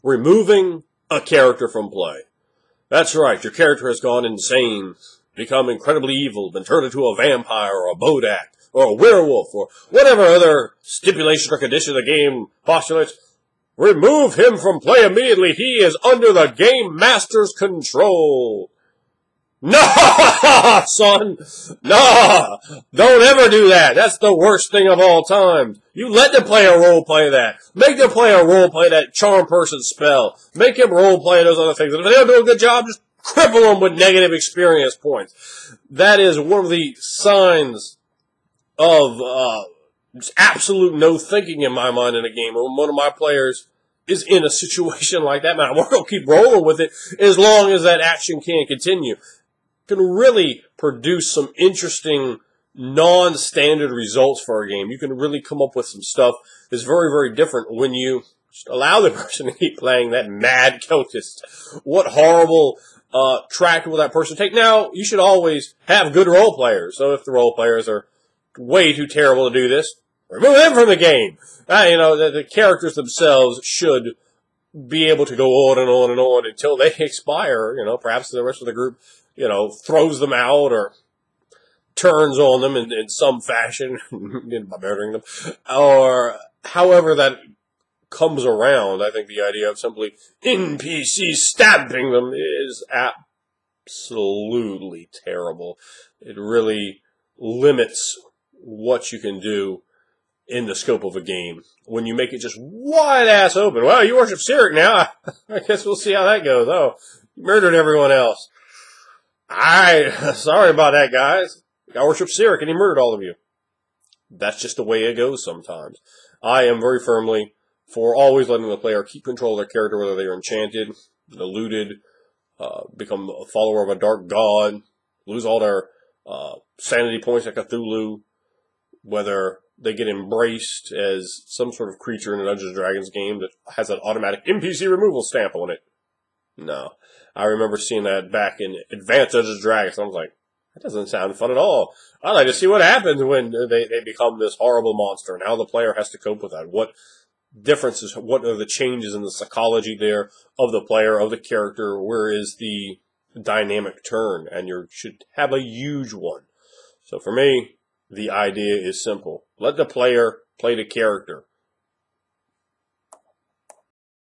removing a character from play. That's right, your character has gone insane, become incredibly evil, been turned into a vampire or a bodak or a werewolf or whatever other stipulation or condition the game postulates. Remove him from play immediately. He is under the game master's control. No, son. No, don't ever do that. That's the worst thing of all time. You let the player role play that. Make the player role play that charm person spell. Make him role play those other things. And if they don't do a good job, just cripple them with negative experience points. That is one of the signs of just absolute no thinking in my mind in a game. When one of my players is in a situation like that, man, we're going to keep rolling with it as long as that action can continue. Can really produce some interesting non-standard results for a game. You can really come up with some stuff that's very, very different when you just allow the person to keep playing that mad cultist. What horrible track will that person take? Now, you should always have good role players. So if the role players are way too terrible to do this, remove them from the game. The characters themselves should be able to go on and on and on until they expire. Perhaps the rest of the group throws them out or turns on them in some fashion by murdering them. Or however that comes around, I think the idea of simply NPCs stabbing them is absolutely terrible. It really limits what you can do in the scope of a game when you make it just wide-ass open. Well, you worship Cyric now. I guess we'll see how that goes. Oh, you murdered everyone else. Sorry about that, guys. I worship Cyric and he murdered all of you. That's just the way it goes sometimes. I am very firmly for always letting the player keep control of their character, whether they are enchanted, deluded, become a follower of a dark god, lose all their sanity points like Cthulhu, whether they get embraced as some sort of creature in a Dungeons & Dragons game that has an automatic NPC removal stamp on it. No. I remember seeing that back in Advanced Dungeons & Dragons, and I was like, that doesn't sound fun at all. I'd like to see what happens when they become this horrible monster, and how the player has to cope with that. What differences, what are the changes in the psychology there of the player, of the character, where is the dynamic turn, and you should have a huge one. So for me, the idea is simple. Let the player play the character.